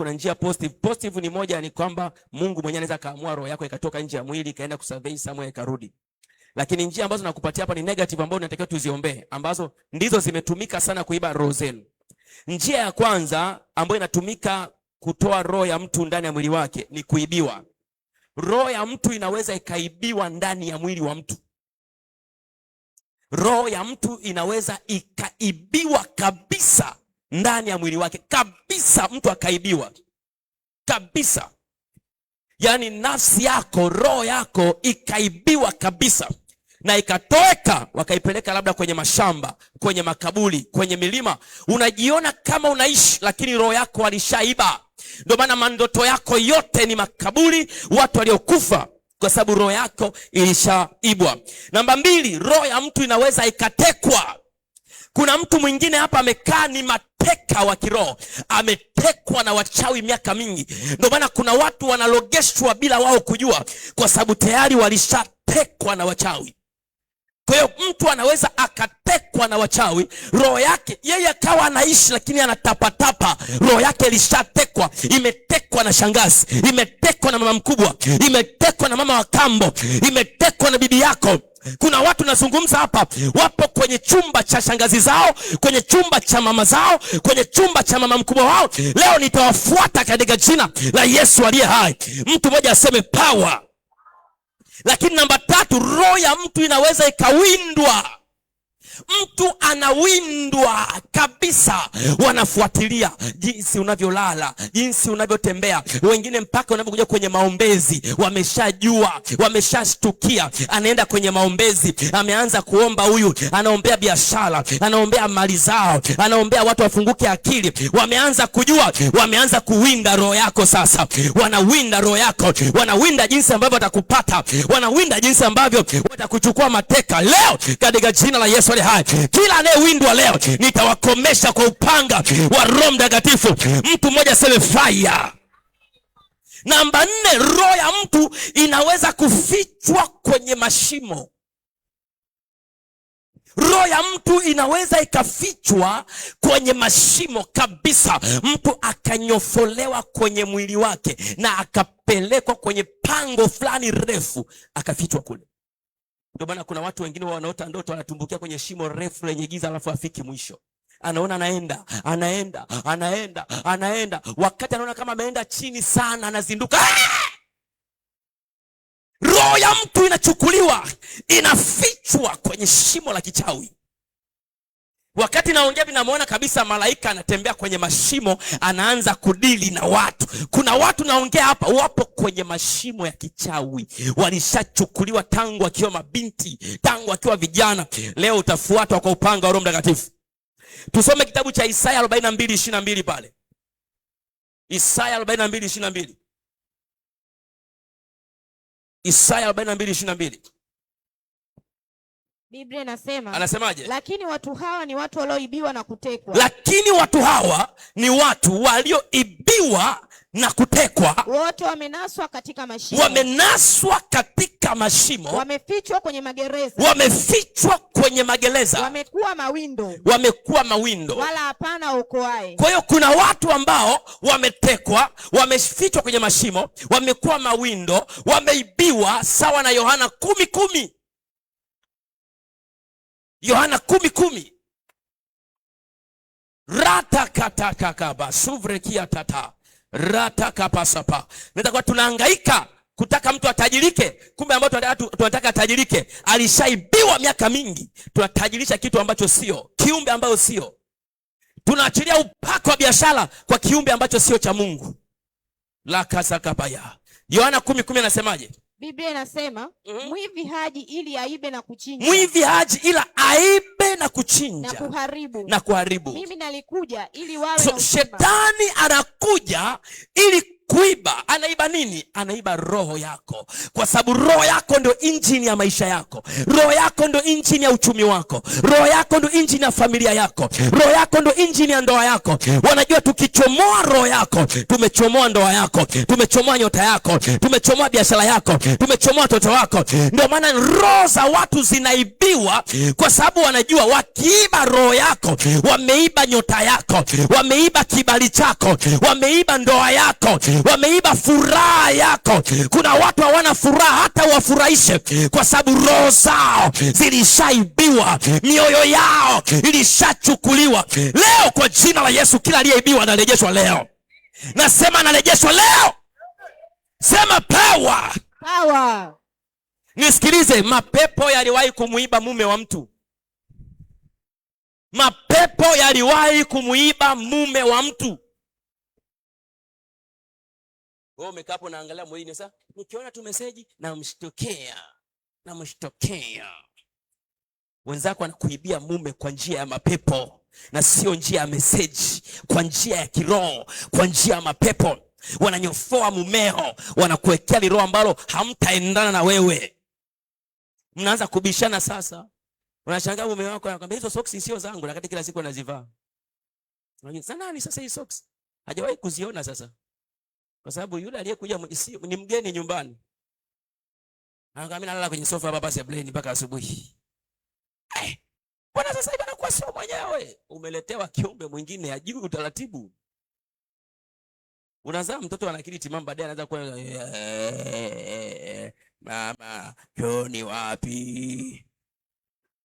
kuna njia positive. Positive ni moja, ni kwamba Mungu mwenyewe anaweza kaamua roho yako ikatoka nje ya mwili ikaenda kusurvey somewhere ikarudi. Lakini njia ambazo nakupatia hapa ni negative, ambazo tunatakiwa tuziombee, ambazo ndizo zimetumika sana kuiba roho zenu. Njia ya kwanza ambayo inatumika kutoa roho ya mtu ndani ya mwili wake ni kuibiwa. Roho ya mtu inaweza ikaibiwa ndani ya mwili wa mtu. Roho ya mtu inaweza ikaibiwa kabisa ndani ya mwili wake kabisa, mtu akaibiwa kabisa. Yaani nafsi yako, roho yako ikaibiwa kabisa na ikatoweka, wakaipeleka labda kwenye mashamba, kwenye makaburi, kwenye milima. Unajiona kama unaishi, lakini roho yako walishaiba. Ndio maana mandoto yako yote ni makaburi, watu waliokufa, kwa sababu roho yako ilishaibwa. Namba 2, roho ya mtu inaweza ikatekwa. Kuna mtu mwingine hapa amekaa ni mateka wa kiroho, ametekwa na wachawi miaka mingi. Ndio maana kuna watu wanalogeshwa bila wao kujua, kwa sababu tayari walishatekwa na wachawi. Kwa hiyo mtu anaweza akatekwa na wachawi, roho yake yeye akawa anaishi, lakini anatapatapa. Roho yake ilishatekwa, imetekwa na shangazi, imetekwa na mama mkubwa, imetekwa na mama wa kambo, imetekwa na bibi yako. Kuna watu nazungumza hapa, wapo kwenye chumba cha shangazi zao, kwenye chumba cha mama zao, kwenye chumba cha mama mkubwa wao. Leo nitawafuata katika jina la Yesu aliye hai. Mtu mmoja aseme power. Lakini namba 3, roho ya mtu inaweza ikawindwa. Mtu anawindwa kabisa, wanafuatilia jinsi unavyolala, jinsi unavyotembea. Wengine mpaka unapokuja kwenye maombezi wameshajua, wameshashtukia. Anaenda kwenye maombezi, ameanza kuomba, huyu anaombea biashara, anaombea mali zao, anaombea watu wafunguke akili. Wameanza kujua, wameanza kuwinda roho yako. Sasa wanawinda roho yako, wanawinda jinsi ambavyo watakupata, wanawinda jinsi ambavyo watakuchukua mateka. Leo katika jina la Yesu hai, kila anayewindwa leo nitawakomesha kwa upanga wa Roho Mtakatifu. Mtu mmoja aseme fire. Namba 4, roho ya mtu inaweza kufichwa kwenye mashimo. Roho ya mtu inaweza ikafichwa kwenye mashimo kabisa. Mtu akanyofolewa kwenye mwili wake na akapelekwa kwenye pango fulani refu, akafichwa kule. Ndio maana kuna watu wengine wanaota ndoto wanatumbukia kwenye shimo refu lenye giza, alafu afiki mwisho. Anaona anaenda. Wakati anaona kama ameenda chini sana, anazinduka. Roho ya mtu inachukuliwa, inafichwa kwenye shimo la kichawi. Wakati naongea ninamuona kabisa malaika anatembea kwenye mashimo, anaanza kudili na watu. Kuna watu naongea hapa wapo kwenye mashimo ya kichawi, walishachukuliwa tangu akiwa mabinti, tangu akiwa vijana. Leo utafuatwa kwa upanga wa Roho Mtakatifu. Tusome kitabu cha Isaya 42:22 pale. Isaya 42:22. Isaya 42:22. Biblia inasema, anasemaje? Lakini watu hawa ni watu walioibiwa na kutekwa. Lakini watu hawa ni watu walioibiwa na kutekwa. Wote wamenaswa katika mashimo. Wamenaswa katika mashimo. Wamefichwa kwenye magereza. Wamefichwa kwenye magereza. Wamekuwa mawindo. Wamekuwa mawindo, wala hapana okoaye. Kwa hiyo kuna watu ambao wametekwa, wamefichwa kwenye mashimo, wamekuwa mawindo, wameibiwa, sawa na Yohana 10:10. Yohana 10:10. Ratakatakakaba suvrekia tata ratakapasapa. Nitakuwa tunahangaika kutaka mtu atajirike, kumbe ambao tunataka atajirike alishaibiwa miaka mingi. Tunatajirisha kitu ambacho sio, kiumbe ambacho sio. Tunaachilia upako wa biashara kwa kiumbe ambacho sio cha Mungu. La kasakabaya. Yohana 10:10 anasemaje? Biblia inasema, mwivi haji ili aibe na kuchinja. Mwivi haji ila aibe na kuchinja na kuharibu. Mimi nalikuja ili wawe na uzima. Shetani anakuja ili kuiba. Anaiba nini? Anaiba roho yako, kwa sababu roho yako ndio injini ya maisha yako. Roho yako ndio injini ya uchumi wako. Roho yako ndio injini ya familia yako. Roho yako ndio injini ya ndoa yako. Wanajua tukichomoa roho yako, tumechomoa ndoa yako, tumechomoa nyota yako, tumechomoa biashara yako, tumechomoa watoto wako. Ndio maana roho za watu zinaibiwa, kwa sababu wanajua wakiiba roho yako, wameiba nyota yako, wameiba kibali chako, wameiba ndoa yako, wameiba furaha yako. Kuna watu hawana furaha hata wafurahishe, kwa sababu roho zao zilishaibiwa, mioyo yao ilishachukuliwa. Leo kwa jina la Yesu, kila aliyeibiwa analejeshwa leo. Nasema analejeshwa leo. Sema power. Power. Nisikilize, mapepo yaliwahi kumuiba mume wa mtu. Mapepo yaliwahi kumuiba mume wa mtu. Wewe umekaa hapo naangalia mwilini sasa, nikiona tu message namshtokea. Wenzako anakuibia mume kwa njia ya mapepo, na sio njia ya message, kwa njia ya kiroho, kwa njia ya mapepo. Wananyofoa mumeo, wanakuwekea roho ambalo hamtaendana na wewe. Mnaanza kubishana sasa. Unashangaa mume wako anakuambia hizo socks sio zangu, na kila siku anazivaa. Unajua sana nani sasa hizo socks? Hajawahi kuziona sasa. Kwa sababu yule aliyekuja ni mgeni nyumbani. Anakuambia mimi nalala kwenye sofa hapa sebuleni mpaka asubuhi. Bwana sasa hivi anakuwa sio mwenyewe. Umeletewa kiumbe mwingine ajui utaratibu. Unazaa mtoto ana akili timamu, baadaye anaanza kuwa mama, ni wapi?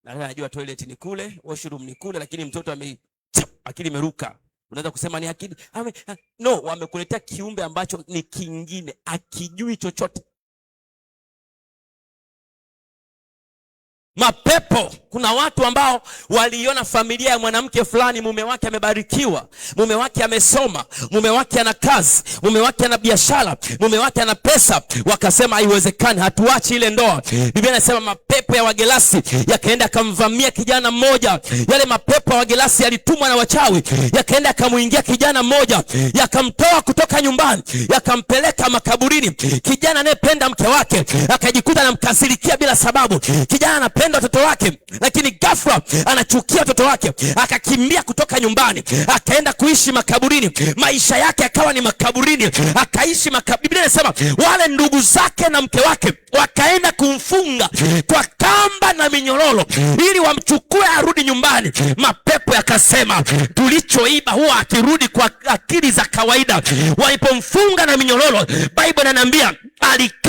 Na anajua toilet ni kule, washroom ni kule, lakini mtoto akili imeruka. Unaweza kusema ni akili. No, wamekuletea kiumbe ambacho ni kingine, akijui chochote. Mapepo. Kuna watu ambao waliona familia ya mwanamke fulani, mume wake amebarikiwa, mume wake amesoma, mume wake ana kazi, mume wake ana biashara, mume wake ana pesa, wakasema haiwezekani, hatuachi ile ndoa. Biblia inasema mapepo ya Wagelasi yakaenda kumvamia kijana mmoja. Yale mapepo ya Wagelasi yalitumwa na wachawi, yakaenda kumuingia kijana mmoja, yakamtoa kutoka nyumbani, yakampeleka makaburini. Kijana anayependa mke wake akajikuta anamkasirikia bila sababu. Kijana anapenda watoto wake, lakini ghafla anachukia watoto wake, akakimbia kutoka nyumbani, akaenda kuishi makaburini. Maisha yake akawa ni makaburini, akaishi makaburini. Biblia inasema wale ndugu zake na mke wake wakaenda kumfunga kwa kamba na minyororo ili wamchukue arudi nyumbani. Mapepo yakasema tulichoiba huwa akirudi kwa akili za kawaida. Walipomfunga na minyororo, Biblia inaniambia